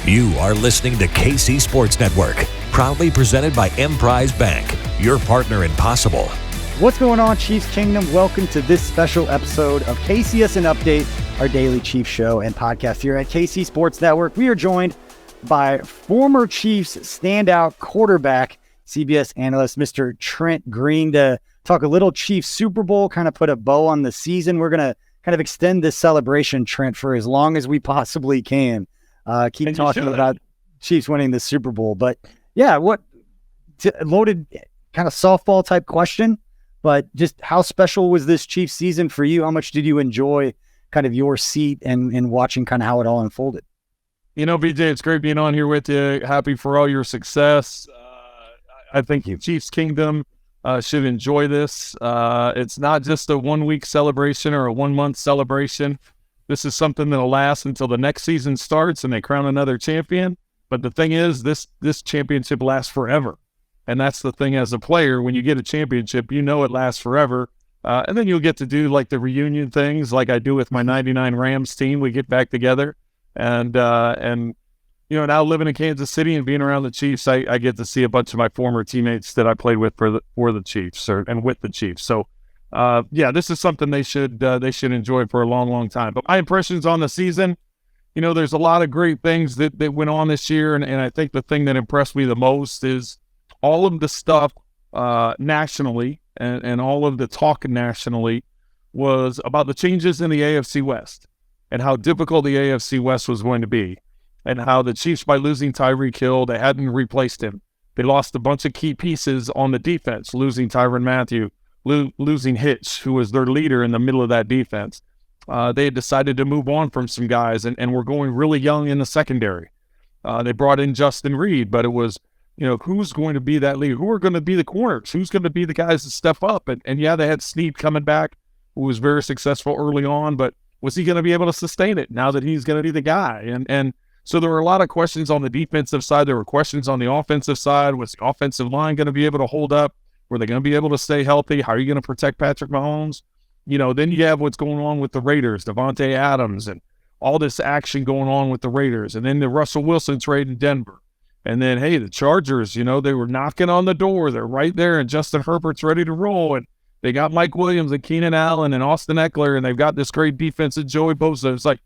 You are listening to KC Sports Network, proudly presented by Emprise Bank, your partner in possible. What's going on, Chiefs Kingdom? Welcome to this special episode of KCSN Update, our daily Chiefs show and podcast here at KC Sports Network. We are joined by former Chiefs standout quarterback, CBS analyst, Mr. Trent Green, to talk a little Chiefs Super Bowl, kind of put a bow on the season. We're going to kind of extend this celebration, Trent, for as long as we possibly can. Keep talking about Chiefs winning the Super Bowl. But yeah, loaded kind of softball type question, but just how special was this Chiefs season for you? How much did you enjoy kind of your seat and watching kind of how it all unfolded? You know, BJ, it's great being on here with you. Happy for all your success. I think Chiefs Kingdom should enjoy this. It's not just a 1 week celebration or a 1 month celebration. This is something that'll last until the next season starts and they crown another champion. But the thing is, this championship lasts forever. And that's the thing as a player. When you get a championship, you know it lasts forever. And then you'll get to do like the reunion things like I do with my 99 Rams team. We get back together. And you know, now living in Kansas City and being around the Chiefs, I get to see a bunch of my former teammates that I played with for the Chiefs and with the Chiefs. So, yeah, this is something they should enjoy for a long, long time. But my impressions on the season, you know, there's a lot of great things that went on this year. And I think the thing that impressed me the most is all of the stuff nationally and all of the talk nationally was about the changes in the AFC West and how difficult the AFC West was going to be and how the Chiefs, by losing Tyreek Hill, they hadn't replaced him. They lost a bunch of key pieces on the defense, losing Tyrann Mathieu, losing Hitch, who was their leader in the middle of that defense. They had decided to move on from some guys and were going really young in the secondary. They brought in Justin Reid, but it was, you know, who's going to be that leader? Who are going to be the corners? Who's going to be the guys to step up? And yeah, they had Snead coming back, who was very successful early on, but was he going to be able to sustain it now that he's going to be the guy? And so there were a lot of questions on the defensive side. There were questions on the offensive side. Was the offensive line going to be able to hold up? Were they going to be able to stay healthy? How are you going to protect Patrick Mahomes? You know, then you have what's going on with the Raiders, Devontae Adams, and all this action going on with the Raiders. And then the Russell Wilson trade in Denver. And then, hey, the Chargers, you know, they were knocking on the door. They're right there, and Justin Herbert's ready to roll. And they got Mike Williams and Keenan Allen and Austin Eckler, and they've got this great defense of Joey Bosa. It's like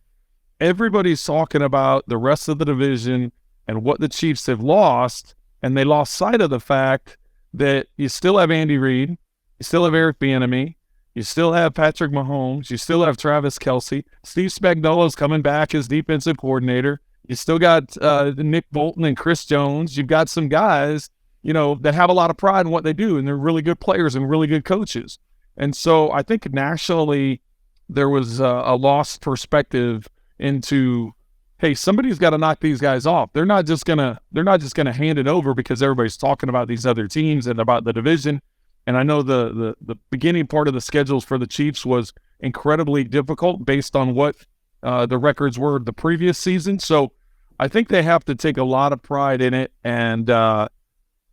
everybody's talking about the rest of the division and what the Chiefs have lost, and they lost sight of the fact that you still have Andy Reid, you still have Eric Bieniemy, you still have Patrick Mahomes, you still have Travis Kelce, Steve Spagnuolo's coming back as defensive coordinator, you still got Nick Bolton and Chris Jones. You've got some guys, you know, that have a lot of pride in what they do, and they're really good players and really good coaches. And so I think nationally there was a lost perspective into, hey, somebody's got to knock these guys off. They're not just gonna hand it over because everybody's talking about these other teams and about the division. And I know the beginning part of the schedules for the Chiefs was incredibly difficult based on what the records were the previous season. So I think they have to take a lot of pride in it. And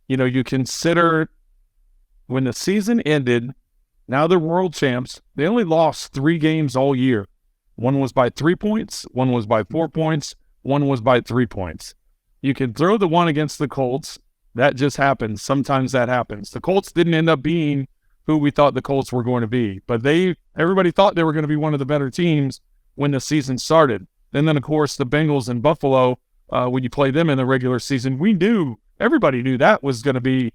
you know, you consider when the season ended, now they're world champs. They only lost 3 games all year. One was by 3 points, one was by 4 points, one was by 3 points. You can throw the one against the Colts. That just happens. Sometimes that happens. The Colts didn't end up being who we thought the Colts were going to be, but everybody thought they were going to be one of the better teams when the season started. And then, of course, the Bengals and Buffalo, when you play them in the regular season, everybody knew that was going to be,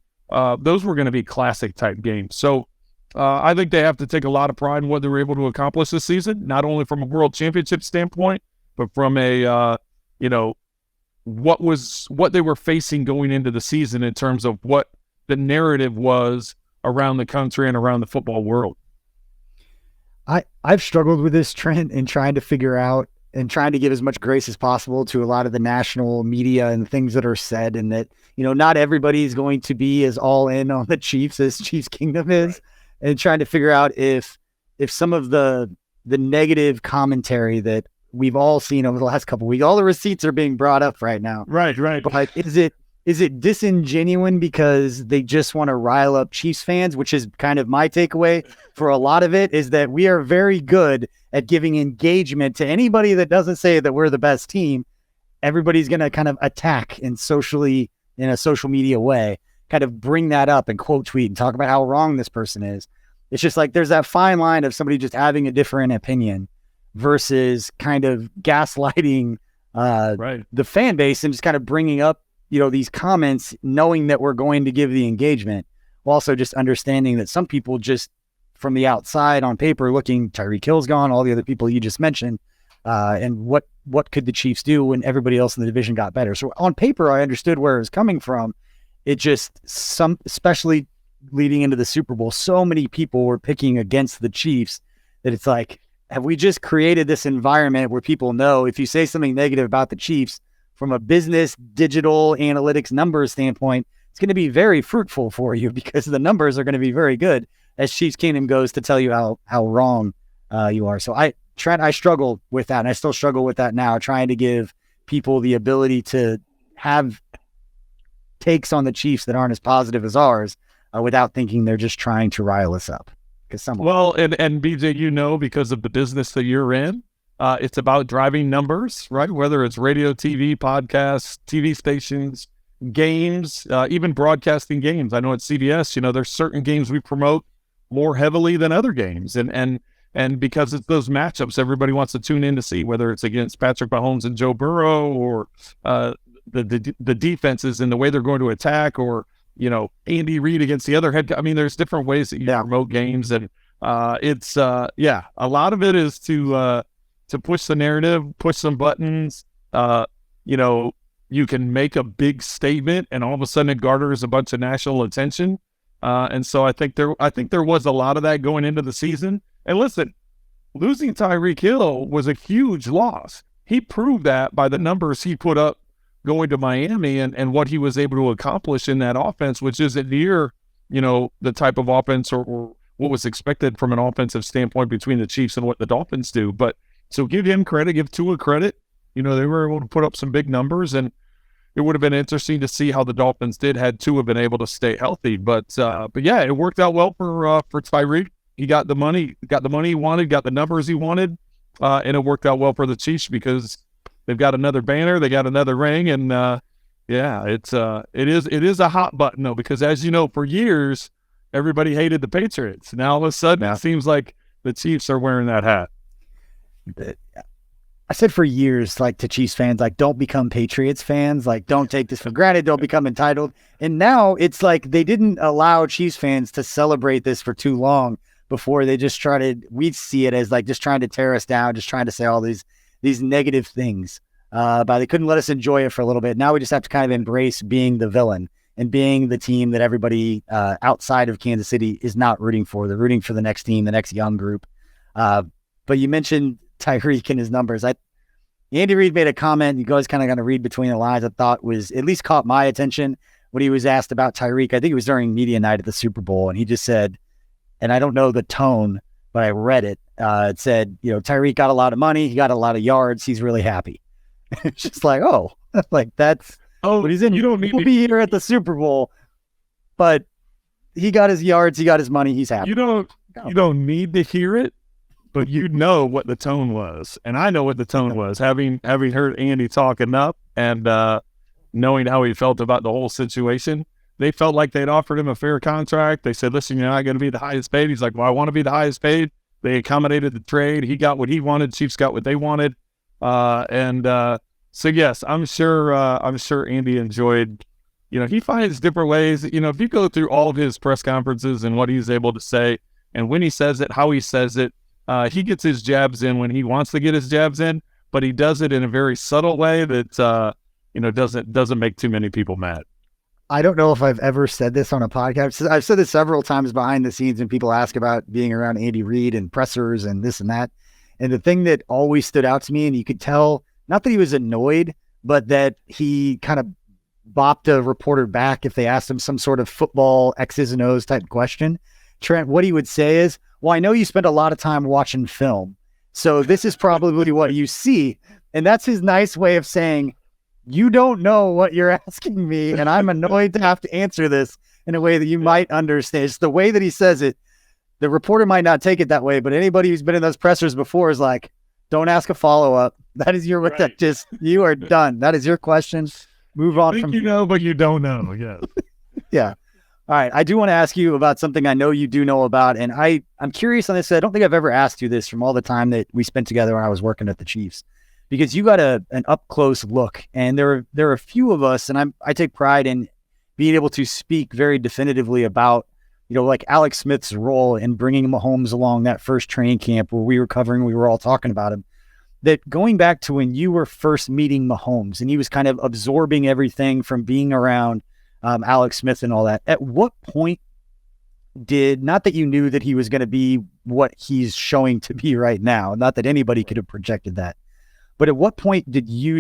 those were going to be classic type games. So I think they have to take a lot of pride in what they were able to accomplish this season, not only from a world championship standpoint, but from a, you know, what they were facing going into the season in terms of what the narrative was around the country and around the football world. I've struggled with this, Trent, in trying to figure out and trying to give as much grace as possible to a lot of the national media and things that are said, and that, you know, not everybody is going to be as all in on the Chiefs as Chiefs Kingdom is, and trying to figure out if some of the negative commentary that we've all seen over the last couple of weeks, all the receipts are being brought up right now. Right. But is it disingenuous because they just want to rile up Chiefs fans, which is kind of my takeaway for a lot of it, is that we are very good at giving engagement to anybody that doesn't say that we're the best team. everybody's going to kind of attack in a social media way, kind of bring that up and quote tweet and talk about how wrong this person is. It's just like there's that fine line of somebody just having a different opinion versus kind of gaslighting the fan base and just kind of bringing up, these comments, knowing that we're going to give the engagement, while also just understanding that some people just from the outside on paper looking, Tyreek Hill's gone, all the other people you just mentioned, and what could the Chiefs do when everybody else in the division got better? So on paper, I understood where it was coming from. It just, especially leading into the Super Bowl, so many people were picking against the Chiefs that it's like, have we just created this environment where people know if you say something negative about the Chiefs from a business, digital, analytics, numbers standpoint, it's going to be very fruitful for you because the numbers are going to be very good as Chiefs Kingdom goes to tell you how wrong you are. So I struggled with that, and I still struggle with that now, trying to give people the ability to have takes on the Chiefs that aren't as positive as ours without thinking they're just trying to rile us up. Well, and BJ, because of the business that you're in, it's about driving numbers, right? Whether it's radio, TV, podcasts, TV stations, games, even broadcasting games. I know at CBS, there's certain games we promote more heavily than other games. And because it's those matchups everybody wants to tune in to see, whether it's against Patrick Mahomes and Joe Burrow or the defenses and the way they're going to attack, or Andy Reid against the other head. I mean, there's different ways that you promote games, and it's a lot of it is to push the narrative, push some buttons. You can make a big statement, and all of a sudden it garners a bunch of national attention. And so I think there was a lot of that going into the season. And listen, losing Tyreek Hill was a huge loss. He proved that by the numbers he put up going to Miami and what he was able to accomplish in that offense, which isn't near, the type of offense or what was expected from an offensive standpoint between the Chiefs and what the Dolphins do. But so give him credit, give Tua credit. They were able to put up some big numbers, and it would have been interesting to see how the Dolphins did had Tua been able to stay healthy. But yeah, it worked out well for Tyreek. He got the money he wanted, got the numbers he wanted, and it worked out well for the Chiefs because they've got another banner, they got another ring, and it is a hot button though, because as you know, for years everybody hated the Patriots. Now all of a sudden it seems like the Chiefs are wearing that hat. I said for years, like, to Chiefs fans, like, don't become Patriots fans, like, don't take this for granted, don't become entitled. And now it's like they didn't allow Chiefs fans to celebrate this for too long before they just we'd see it as like just trying to tear us down, just trying to say all these negative things. But they couldn't let us enjoy it for a little bit. Now we just have to kind of embrace being the villain and being the team that everybody outside of Kansas City is not rooting for. They're rooting for the next team, the next young group. But you mentioned Tyreek and his numbers. Andy Reid made a comment. You guys kind of got to read between the lines. I thought was at least caught my attention when he was asked about Tyreek. I think it was during media night at the Super Bowl, and he just said, and I don't know the tone, but I read it. It said, Tyreek got a lot of money. He got a lot of yards. He's really happy. It's just like, that's what he's in. You don't need to be here at the Super Bowl, but he got his yards. He got his money. He's happy. You don't need to hear it, but you know what the tone was. And I know what the tone was, having heard Andy talk enough and knowing how he felt about the whole situation. They felt like they'd offered him a fair contract. They said, listen, you're not going to be the highest paid. He's like, well, I want to be the highest paid. They accommodated the trade. He got what he wanted. Chiefs got what they wanted. So yes, I'm sure Andy enjoyed, he finds different ways. If you go through all of his press conferences and what he's able to say and when he says it, how he says it, he gets his jabs in when he wants to get his jabs in, but he does it in a very subtle way that, doesn't make too many people mad. I don't know if I've ever said this on a podcast. I've said this several times behind the scenes and people ask about being around Andy Reid and pressers and this and that. And the thing that always stood out to me, and you could tell, not that he was annoyed, but that he kind of bopped a reporter back if they asked him some sort of football X's and O's type question. Trent, what he would say is, well, I know you spend a lot of time watching film, so this is probably what you see. And that's his nice way of saying, you don't know what you're asking me, and I'm annoyed to have to answer this in a way that you might understand. It's the way that he says it. The reporter might not take it that way, but anybody who's been in those pressers before is like, Don't ask a follow-up. That is your right. You are done. That is your question. Move on from but you don't know. Yeah. Yeah. All right. I do want to ask you about something I know you do know about, and I'm curious on this. I don't think I've ever asked you this from all the time that we spent together when I was working at the Chiefs, because you got an up-close look, and there are a few of us, and I take pride in being able to speak very definitively about, like Alex Smith's role in bringing Mahomes along that first training camp where we were all talking about him, that going back to when you were first meeting Mahomes and he was kind of absorbing everything from being around Alex Smith and all that, at what point not that you knew that he was going to be what he's showing to be right now, not that anybody could have projected that, but at what point did you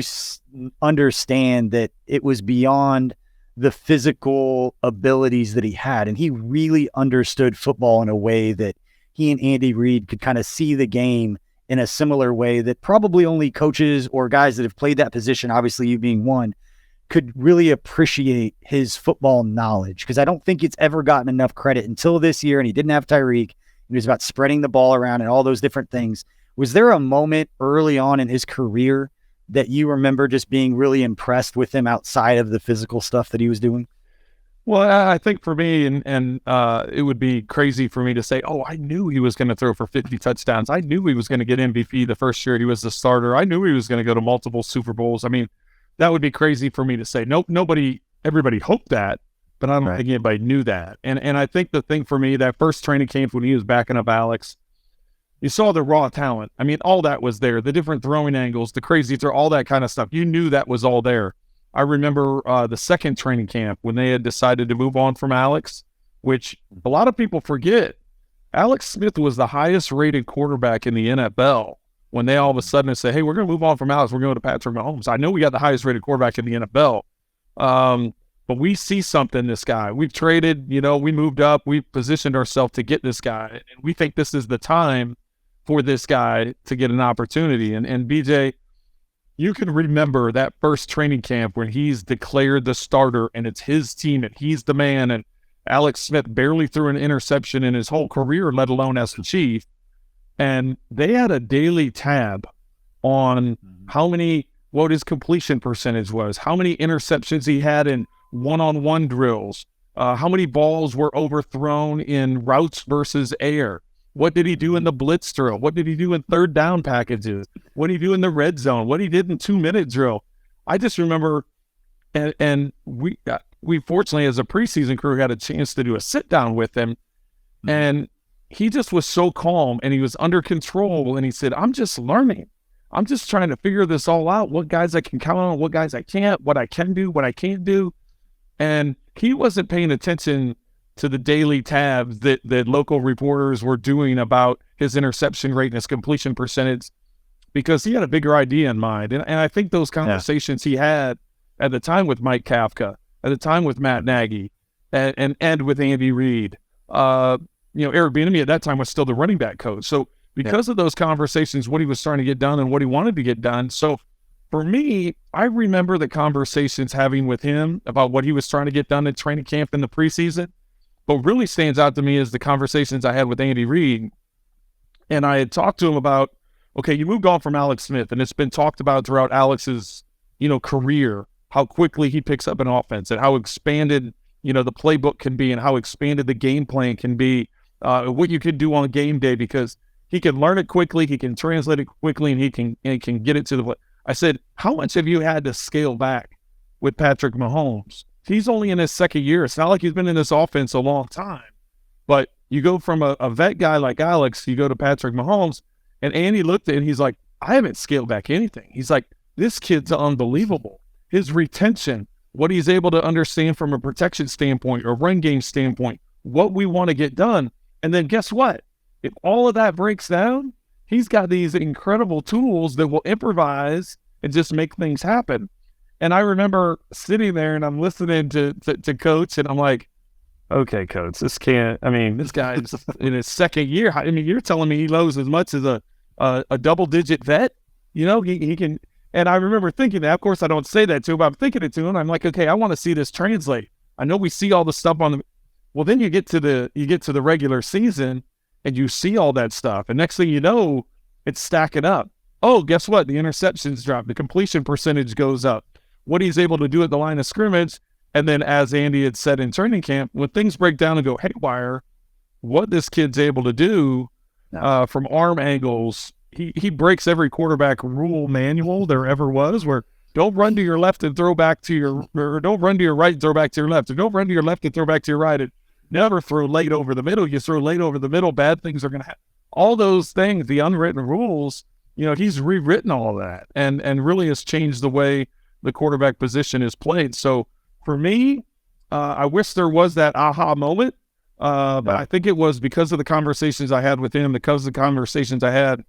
understand that it was beyond the physical abilities that he had, and he really understood football in a way that he and Andy Reid could kind of see the game in a similar way that probably only coaches or guys that have played that position, obviously you being one, could really appreciate his football knowledge? Because I don't think it's ever gotten enough credit until this year, and he didn't have Tyreek. It was about spreading the ball around and all those different things. Was there a moment early on in his career that you remember just being really impressed with him outside of the physical stuff that he was doing? Well, I think for me, and it would be crazy for me to say, oh, I knew he was going to throw for 50 touchdowns. I knew he was going to get MVP the first year he was the starter. I knew he was going to go to multiple Super Bowls. I mean, that would be crazy for me to say. Nope, everybody hoped that, but I don't think anybody knew that. And I think the thing for me, that first training camp when he was backing up Alex, you saw the raw talent. I mean, all that was there. The different throwing angles, the crazy throw, all that kind of stuff. You knew that was all there. I remember the second training camp when they had decided to move on from Alex, which a lot of people forget. Alex Smith was the highest rated quarterback in the NFL when they all of a sudden say, hey, we're going to move on from Alex. We're going to Patrick Mahomes. I know we got the highest rated quarterback in the NFL, but we see something in this guy. We've traded, we moved up. We've positioned ourselves to get this guy. And we think this is the time for this guy to get an opportunity. And BJ, you can remember that first training camp when he's declared the starter and it's his team and he's the man, and Alex Smith barely threw an interception in his whole career, let alone as the Chief. And they had a daily tab on what his completion percentage was, how many interceptions he had in one-on-one drills, how many balls were overthrown in routes versus air. What did he do in the blitz drill? What did he do in third down packages? What did he do in the red zone? What he did in 2-minute drill? I just remember, and we fortunately as a preseason crew had a chance to do a sit down with him, and he just was so calm and he was under control. And he said, I'm just learning. I'm just trying to figure this all out. What guys I can count on, what guys I can't, what I can do, what I can't do. And he wasn't paying attention to the daily tabs that local reporters were doing about his interception rate and his completion percentage, because he had a bigger idea in mind. And I think those conversations he had at the time with Mike Kafka, at the time with Matt Nagy, and with Andy Reid, Eric Bieniemy at that time was still the running back coach. So because of those conversations, what he was trying to get done and what he wanted to get done. So for me, I remember the conversations having with him about what he was trying to get done in training camp in the preseason. But what really stands out to me is the conversations I had with Andy Reid. And I had talked to him about, okay, you moved on from Alex Smith, and it's been talked about throughout Alex's, career, how quickly he picks up an offense and how expanded, the playbook can be and how expanded the game plan can be, what you could do on game day, because he can learn it quickly, he can translate it quickly, and he can get it to the play. I said, how much have you had to scale back with Patrick Mahomes? He's only in his second year. It's not like he's been in this offense a long time. But you go from a vet guy like Alex, you go to Patrick Mahomes, and Andy looked at it and he's like, I haven't scaled back anything. He's like, this kid's unbelievable. His retention, what he's able to understand from a protection standpoint or run game standpoint, what we want to get done. And then guess what? If all of that breaks down, he's got these incredible tools that will improvise and just make things happen. And I remember sitting there and I'm listening to Coach, and I'm like, okay, Coach, this guy's in his second year. I mean, you're telling me he knows as much as a double-digit vet? He can. And I remember thinking that. Of course, I don't say that to him, but I'm thinking it to him. I'm like, okay, I want to see this translate. I know we see all the stuff on the. Well, then you get to the regular season, and you see all that stuff, and next thing you know, it's stacking up. Oh, guess what? The interceptions drop. The completion percentage goes up. What he's able to do at the line of scrimmage. And then as Andy had said in training camp, when things break down and go haywire, what this kid's able to do from arm angles, he breaks every quarterback rule manual there ever was, where don't run to your left and throw back to your, or don't run to your right and throw back to your left, or don't run to your left and throw back to your right. And never throw late over the middle. You throw late over the middle, bad things are going to happen. All those things, the unwritten rules, he's rewritten all that and really has changed the way the quarterback position is played. So for me, I wish there was that aha moment, but I think it was because of the conversations I had with him, because of the conversations I had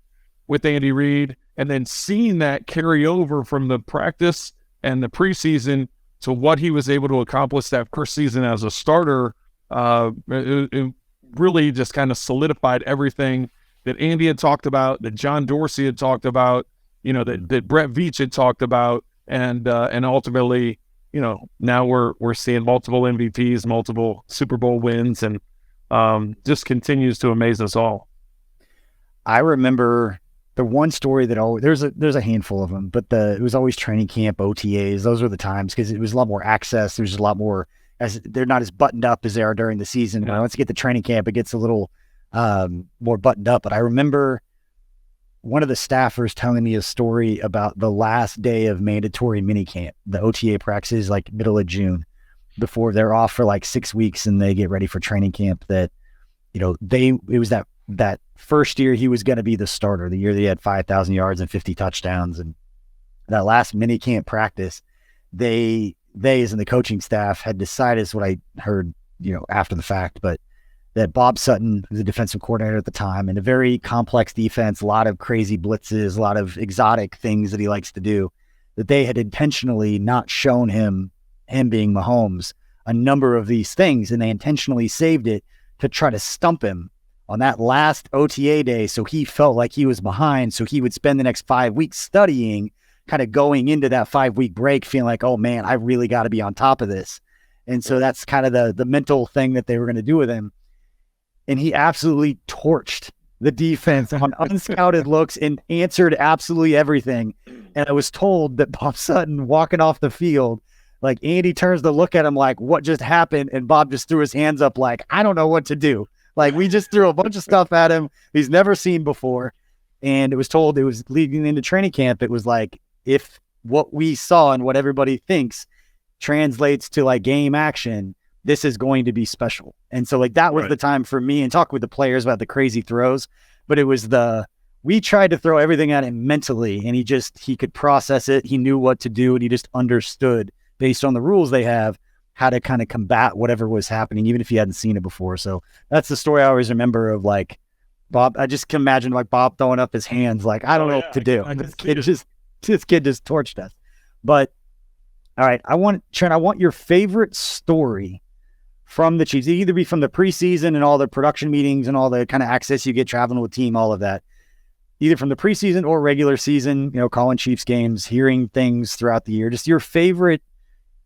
with Andy Reid, and then seeing that carry over from the practice and the preseason to what he was able to accomplish that first season as a starter. It really just kind of solidified everything that Andy had talked about, that John Dorsey had talked about, that Brett Veach had talked about, and ultimately, now we're seeing multiple MVPs, multiple Super Bowl wins, and just continues to amaze us all. I remember the one story that there's a handful of them, but it was always training camp, OTAs. Those were the times because it was a lot more access. There's a lot more, as they're not as buttoned up as they are during the season. Yeah. Once you get to training camp, it gets a little more buttoned up. But I remember one of the staffers telling me a story about the last day of mandatory minicamp, the OTA practices, like middle of June, before they're off for like 6 weeks and they get ready for training camp. That it was that first year he was going to be the starter, the year that he had 5,000 yards and 50 touchdowns, and that last minicamp practice, they as in the coaching staff had decided, is what I heard, after the fact, but that Bob Sutton, who's the defensive coordinator at the time, and a very complex defense, a lot of crazy blitzes, a lot of exotic things that he likes to do, that they had intentionally not shown him being Mahomes, a number of these things, and they intentionally saved it to try to stump him on that last OTA day. So he felt like he was behind. So he would spend the next 5 weeks studying, kind of going into that 5-week break, feeling like, oh man, I really got to be on top of this. And so that's kind of the mental thing that they were going to do with him. And he absolutely torched the defense on unscouted looks and answered absolutely everything. And I was told that Bob Sutton walking off the field, like Andy turns to look at him like, what just happened? And Bob just threw his hands up like, I don't know what to do. Like, we just threw a bunch of stuff at him he's never seen before. And it was told, it was leading into training camp, it was like, if what we saw and what everybody thinks translates to like game action, this is going to be special. And so like that was the time for me, and talk with the players about the crazy throws, but it was we tried to throw everything at him mentally, and he could process it. He knew what to do, and he just understood based on the rules they have how to kind of combat whatever was happening, even if he hadn't seen it before. So that's the story I always remember of like Bob. I just can imagine like Bob throwing up his hands, like, I don't know what to do. This kid just torched us. But all right, Trent, I want your favorite story from the Chiefs. It'd either be from the preseason and all the production meetings and all the kind of access you get traveling with team, all of that, either from the preseason or regular season, calling Chiefs games, hearing things throughout the year, just your favorite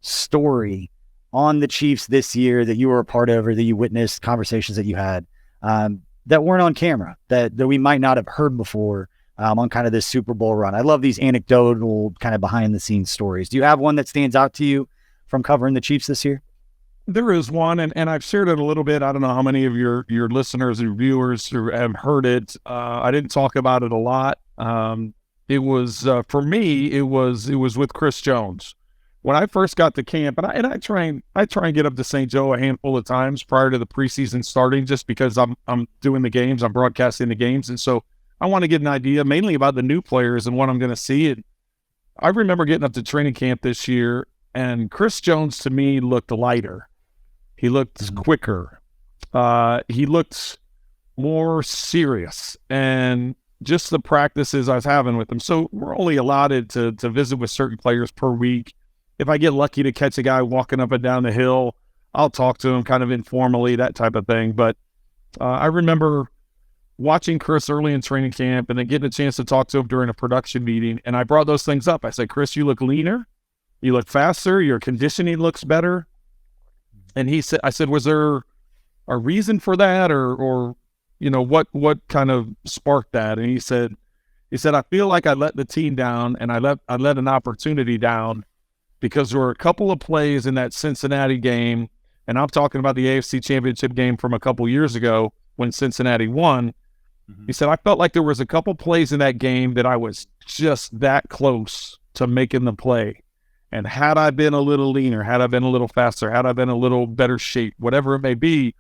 story on the Chiefs this year that you were a part of, or that you witnessed, conversations that you had that weren't on camera, that we might not have heard before on kind of this Super Bowl run. I love these anecdotal kind of behind the scenes stories. Do you have one that stands out to you from covering the Chiefs this year? There is one, and I've shared it a little bit. I don't know how many of your listeners and viewers have heard it. I didn't talk about it a lot. It was for me. It was with Chris Jones when I first got to camp, and I try and get up to St. Joe a handful of times prior to the preseason starting, just because I'm doing the games, I'm broadcasting the games, and so I want to get an idea mainly about the new players and what I'm going to see. And I remember getting up to training camp this year, and Chris Jones to me looked lighter. He looked quicker. He looked more serious, and just the practices I was having with him. So we're only allotted to visit with certain players per week. If I get lucky to catch a guy walking up and down the hill, I'll talk to him kind of informally, that type of thing. But I remember watching Chris early in training camp and then getting a chance to talk to him during a production meeting. And I brought those things up. I said, Chris, you look leaner. You look faster. Your conditioning looks better. And I said, was there a reason for that, or what kind of sparked that? And he said, He said, I feel like I let the team down, and I let an opportunity down because there were a couple of plays in that Cincinnati game, and I'm talking about the AFC Championship game from a couple years ago when Cincinnati won. He said, I felt like there was a couple plays in that game that I was just that close to making the play. And had I been a little leaner, had I been a little faster, had I been a little better shape, whatever it may be,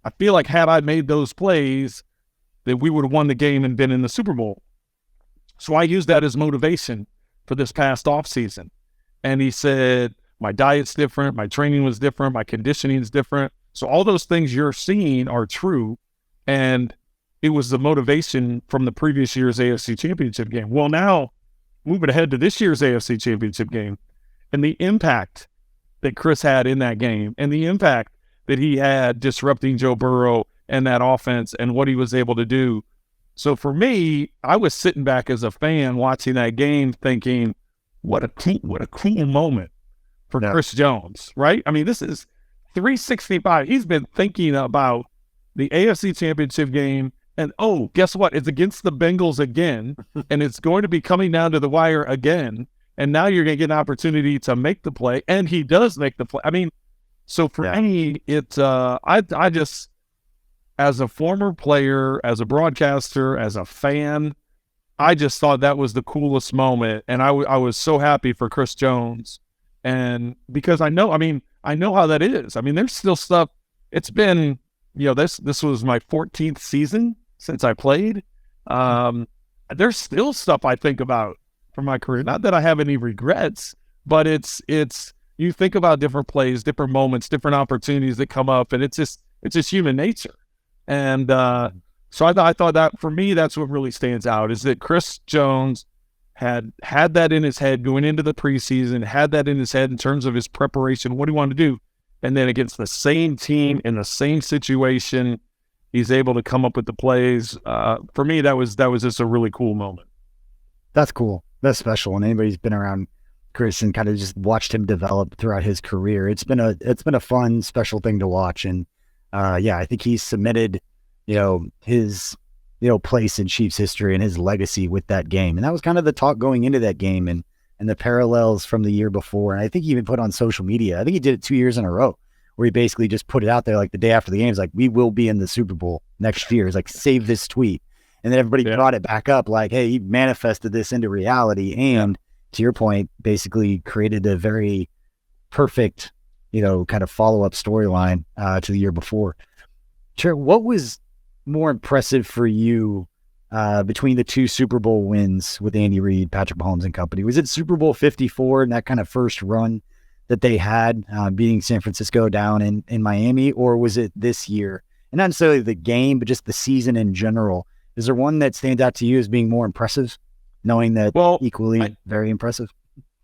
I feel like had I made those plays, that we would have won the game and been in the Super Bowl. So I used that as motivation for this past offseason. And he said, my diet's different, my training was different, my conditioning is different. So all those things you're seeing are true. And it was the motivation from the previous year's AFC Championship game. Well, now, moving ahead to this year's AFC Championship game, and the impact that Chris had in that game, and the impact that he had disrupting Joe Burrow and that offense and what he was able to do. So for me, I was sitting back as a fan watching that game thinking, what a cool moment for Chris Jones, right? I mean, this is 365. He's been thinking about the AFC Championship game. And, oh, guess what? It's against the Bengals again, and it's going to be coming down to the wire again. And now you're going to get an opportunity to make the play, and he does make the play. I mean, so for me, I just, as a former player, as a broadcaster, as a fan, I just thought that was the coolest moment. And I was so happy for Chris Jones. And because I know how that is. I mean, there's still stuff. It's been, this was my 14th season since I played. There's still stuff I think about from my career. Not that I have any regrets, but it's you think about different plays, different moments, different opportunities that come up, and it's just human nature. And so I thought that for me, that's what really stands out is that Chris Jones had that in his head going into the preseason, had that in his head in terms of his preparation, what he wanted to do. And then against the same team in the same situation, he's able to come up with the plays. For me, that was just a really cool moment. That's cool. That's special. And anybody who's been around Chris and kind of just watched him develop throughout his career, it's been a fun, special thing to watch. And I think he's cemented, his place in Chiefs history and his legacy with that game. And that was kind of the talk going into that game and the parallels from the year before. And I think he even put on social media, I think he did it 2 years in a row, where he basically just put it out there like the day after the game. It's like, we will be in the Super Bowl next year. It's like, save this tweet. And then everybody brought it back up like, hey, he manifested this into reality. And to your point, basically created a very perfect, kind of follow-up storyline to the year before. Sure. What was more impressive for you between the two Super Bowl wins with Andy Reid, Patrick Mahomes and company? Was it Super Bowl 54 and that kind of first run that they had beating San Francisco down in Miami, or was it this year? And not necessarily the game, but just the season in general. Is there one that stands out to you as being more impressive, knowing that equally very impressive?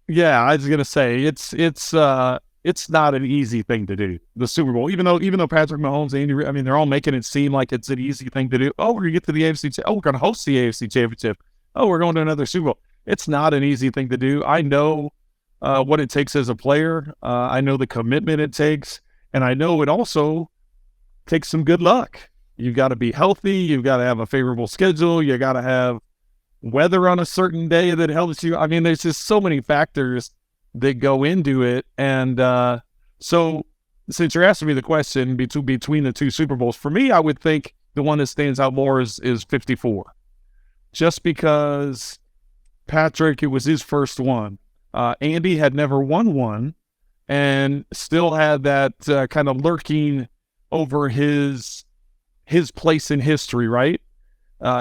Yeah, I was going to say it's not an easy thing to do, the Super Bowl, even though Patrick Mahomes, Andy Reid, I mean, they're all making it seem like it's an easy thing to do. Oh, we're going to get to the AFC. Oh, we're going to host the AFC Championship. Oh, we're going to another Super Bowl. It's not an easy thing to do. I know what it takes as a player. I know the commitment it takes, and I know it also takes some good luck. You've got to be healthy. You've got to have a favorable schedule. You got to have weather on a certain day that helps you. I mean, there's just so many factors that go into it. And so since you're asking me the question between the two Super Bowls, for me, I would think the one that stands out more is 54. Just because Patrick, it was his first one. Andy had never won one and still had that kind of lurking over his place in history, right?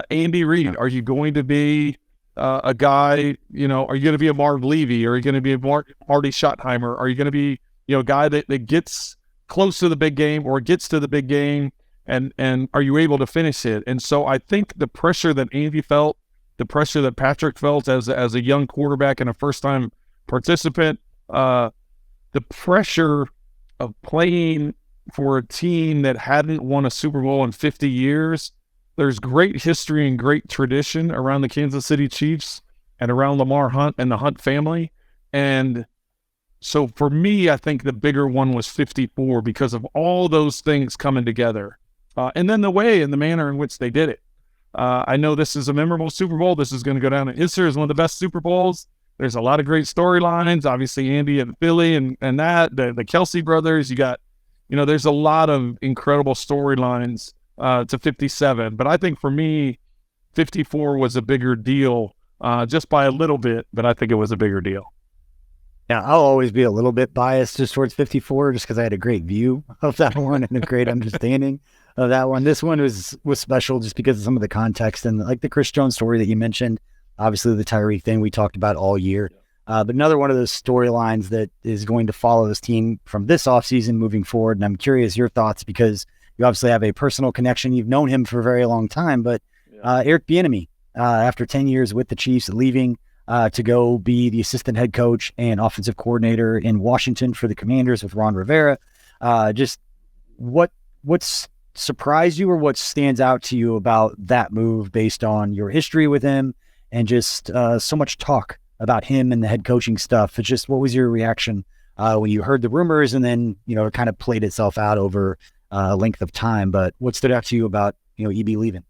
Andy Reid, are you going to be a guy, are you going to be a Marv Levy? Are you going to be a Marty Schottenheimer? Are you going to be, a guy that gets close to the big game or gets to the big game and are you able to finish it? And so I think the pressure that Andy felt, the pressure that Patrick felt as a young quarterback and a first-time participant, the pressure of playing for a team that hadn't won a Super Bowl in 50 years. There's great history and great tradition around the Kansas City Chiefs and around Lamar Hunt and the Hunt family. And so for me, I think the bigger one was 54 because of all those things coming together. And then the way and the manner in which they did it. I know this is a memorable Super Bowl. This is going to go down in history as one of the best Super Bowls. There's a lot of great storylines. Obviously, Andy and Philly and the Kelsey brothers. You got, there's a lot of incredible storylines to 57. But I think for me, 54 was a bigger deal just by a little bit, but I think it was a bigger deal. Yeah, I'll always be a little bit biased just towards 54 just because I had a great view of that one and a great understanding of that one. This one was special just because of some of the context and like the Chris Jones story that you mentioned. Obviously, the Tyreek thing we talked about all year. But another one of those storylines that is going to follow this team from this offseason moving forward. And I'm curious your thoughts because you obviously have a personal connection. You've known him for a very long time. But Eric Bieniemy, after 10 years with the Chiefs, leaving to go be the assistant head coach and offensive coordinator in Washington for the Commanders with Ron Rivera. Just what's surprised you or what stands out to you about that move based on your history with him and just so much talk about him and the head coaching stuff? It's just, what was your reaction when you heard the rumors and then, it kind of played itself out over a length of time, but what stood out to you about, EB leaving?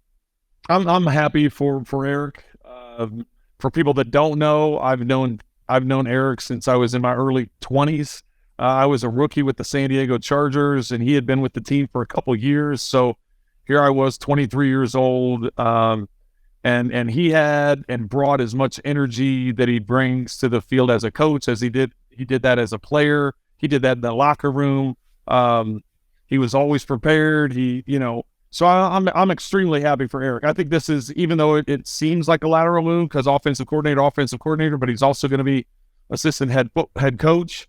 I'm happy for Eric. For people that don't know, I've known Eric since I was in my early 20s. I was a rookie with the San Diego Chargers, and he had been with the team for a couple years. So here I was, 23 years old, and he had and brought as much energy that he brings to the field as a coach as he did. He did that as a player. He did that in the locker room. He was always prepared. So I'm extremely happy for Eric. I think this is, even though it seems like a lateral move because offensive coordinator, but he's also going to be assistant head coach.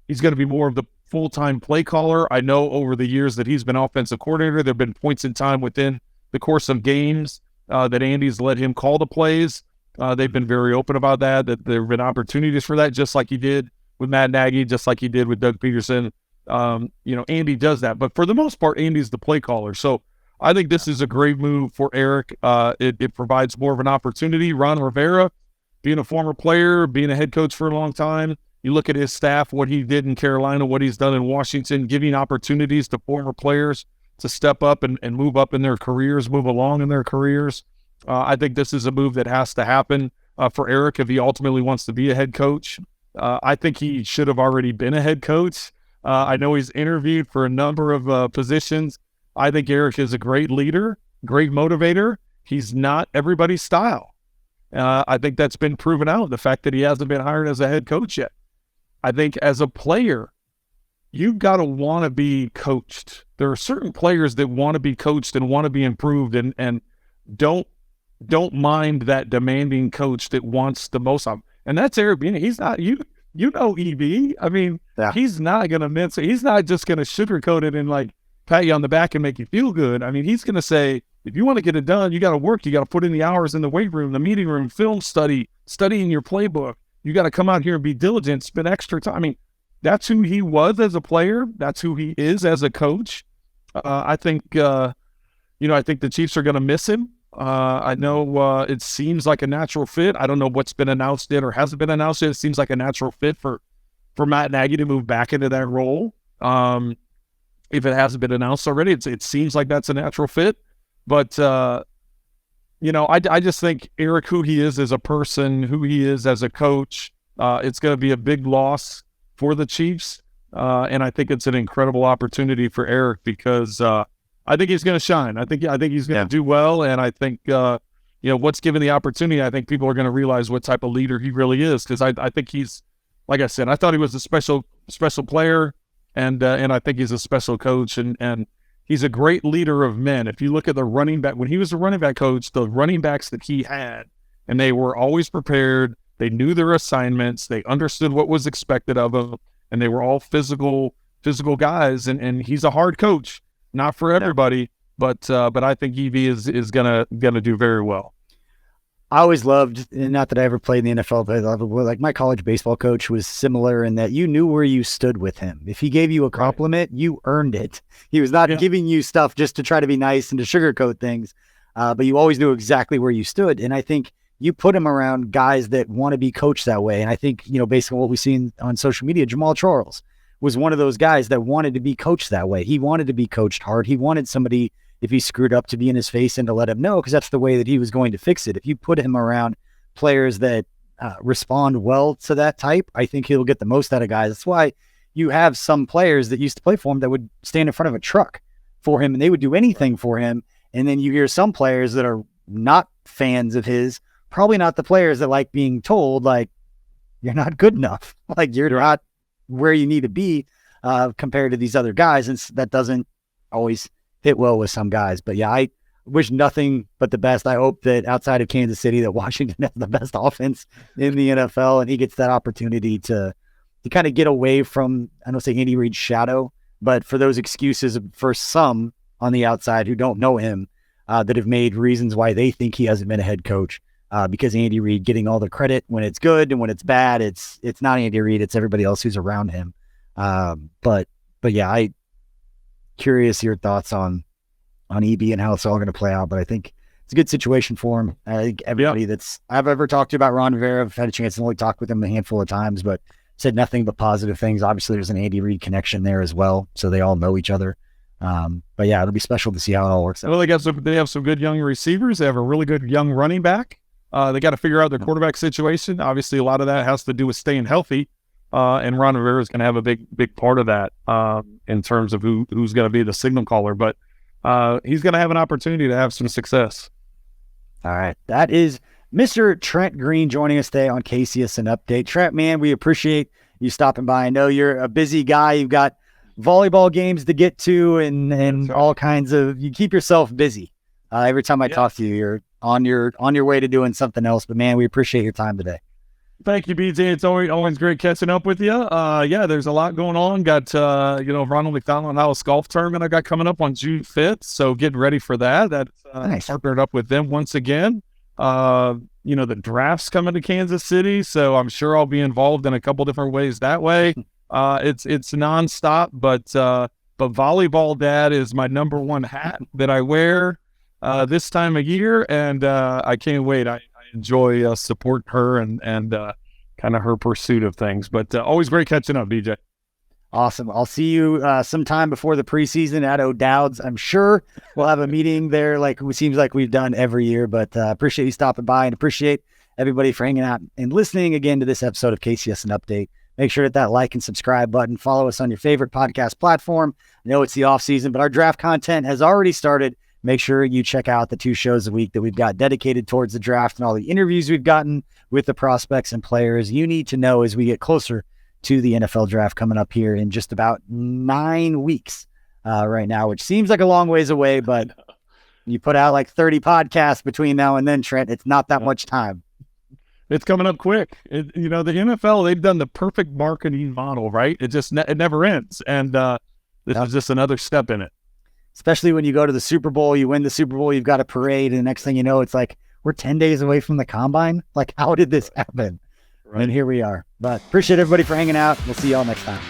He's going to be more of the full-time play caller. I know over the years that he's been offensive coordinator, there have been points in time within the course of games that Andy's let him call the plays. They've been very open about that there have been opportunities for that, just like he did with Matt Nagy, just like he did with Doug Peterson. Andy does that, but for the most part, Andy's the play caller. So I think this is a great move for Eric. It provides more of an opportunity. Ron Rivera, being a former player, being a head coach for a long time, you look at his staff, what he did in Carolina, what he's done in Washington, giving opportunities to former players to step up and move up in their careers, move along in their careers. I think this is a move that has to happen for Eric if he ultimately wants to be a head coach. I think he should have already been a head coach. I know he's interviewed for a number of positions. I think Eric is a great leader, great motivator. He's not everybody's style. I think that's been proven out, the fact that he hasn't been hired as a head coach yet. I think as a player, you've got to want to be coached. There are certain players that want to be coached and want to be improved and don't mind that demanding coach that wants the most of them. And that's Eric Bieniemy. He's not, EB. I mean, He's not going to mince it. He's not just going to sugarcoat it and like pat you on the back and make you feel good. I mean, he's going to say, if you want to get it done, you got to work. You got to put in the hours in the weight room, the meeting room, film studying your playbook. You got to come out here and be diligent, spend extra time. I mean, that's who he was as a player. That's who he is as a coach. I think the Chiefs are going to miss him. I know it seems like a natural fit. I don't know what's been announced yet or hasn't been announced yet. It seems like a natural fit for Matt Nagy to move back into that role. If it hasn't been announced already, it seems like that's a natural fit. But, I just think Eric, who he is as a person, who he is as a coach, it's going to be a big loss for the Chiefs. And I think it's an incredible opportunity for Eric because I think he's going to shine. I think he's going to do well. And I think, what's given the opportunity, I think people are going to realize what type of leader he really is. Because I think he's, like I said, I thought he was a special player. And I think he's a special coach. And he's a great leader of men. If you look at the running back, when he was a running back coach, the running backs that he had, and they were always prepared. They knew their assignments. They understood what was expected of them. And they were all physical guys. And he's a hard coach. Not for everybody, but I think EV is gonna do very well. I always loved, not that I ever played in the NFL, but I loved, like my college baseball coach was similar in that you knew where you stood with him. If he gave you a compliment, you earned it. He was not giving you stuff just to try to be nice and to sugarcoat things, but you always knew exactly where you stood. And I think you put him around guys that want to be coached that way. And I think, based on what we've seen on social media, Jamal Charles was one of those guys that wanted to be coached that way. He wanted to be coached hard. He wanted somebody, if he screwed up, to be in his face and to let him know, because that's the way that he was going to fix it. If you put him around players that respond well to that type, I think he'll get the most out of guys. That's why you have some players that used to play for him that would stand in front of a truck for him and they would do anything for him. And then you hear some players that are not fans of his, probably not the players that like being told, like, you're not good enough. Like, you're not where you need to be compared to these other guys. And that doesn't always hit well with some guys. But yeah, I wish nothing but the best. I hope that outside of Kansas City, that Washington has the best offense in the NFL and he gets that opportunity to kind of get away from, I don't say Andy Reid's shadow, but for those excuses for some on the outside who don't know him, that have made reasons why they think he hasn't been a head coach, because Andy Reid getting all the credit when it's good, and when it's bad, it's not Andy Reid, it's everybody else who's around him. But yeah, I curious your thoughts on EB and how it's all going to play out, but I think it's a good situation for him. I think everybody that's I've ever talked to about Ron Rivera, I've had a chance to only talk with him a handful of times, but said nothing but positive things. Obviously, there's an Andy Reid connection there as well, so they all know each other. But yeah, it'll be special to see how it all works out. Well, they have some good young receivers. They have a really good young running back. They got to figure out their quarterback situation. Obviously, a lot of that has to do with staying healthy. And Ron Rivera is going to have a big part of that in terms of who's going to be the signal caller. But he's going to have an opportunity to have some success. All right. That is Mr. Trent Green joining us today on KCSN Update. Trent, man, we appreciate you stopping by. I know you're a busy guy. You've got volleyball games to get to and all kinds of, you keep yourself busy. Every time I talk to you, you're on your way to doing something else. But man, we appreciate your time today. Thank you, BJ. It's always great catching up with you. Yeah, there's a lot going on. Got Ronald McDonald House Golf Tournament I got coming up on June 5th. So getting ready for that. That's nice. Partnered up with them once again. The draft's coming to Kansas City, so I'm sure I'll be involved in a couple different ways that way. It's nonstop, but volleyball dad is my number one hat that I wear this time of year, and I can't wait. I enjoy supporting her and kind of her pursuit of things. But always great catching up, BJ. Awesome. I'll see you sometime before the preseason at O'Dowd's. I'm sure we'll have a meeting there like it seems like we've done every year, but appreciate you stopping by and appreciate everybody for hanging out and listening again to this episode of KCSN Update. Make sure to hit that like and subscribe button. Follow us on your favorite podcast platform. I know it's the off season, but our draft content has already started. Make sure you check out the 2 shows a week that we've got dedicated towards the draft and all the interviews we've gotten with the prospects and players you need to know as we get closer to the NFL draft coming up here in just about 9 weeks right now, which seems like a long ways away, but you put out like 30 podcasts between now and then, Trent. It's not that much time. It's coming up quick. The NFL, they've done the perfect marketing model, right? It never ends. And this is just another step in it. Especially when you go to the Super Bowl, you win the Super Bowl, you've got a parade, and the next thing you know, it's like, we're 10 days away from the combine. Like, how did this happen? Right. And here we are. But appreciate everybody for hanging out. We'll see y'all next time.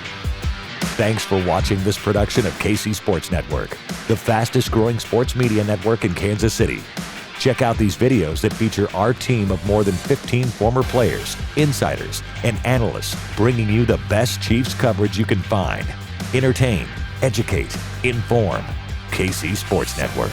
Thanks for watching this production of KC Sports Network, the fastest growing sports media network in Kansas City. Check out these videos that feature our team of more than 15 former players, insiders, and analysts, bringing you the best Chiefs coverage you can find. Entertain, educate, inform. KC Sports Network.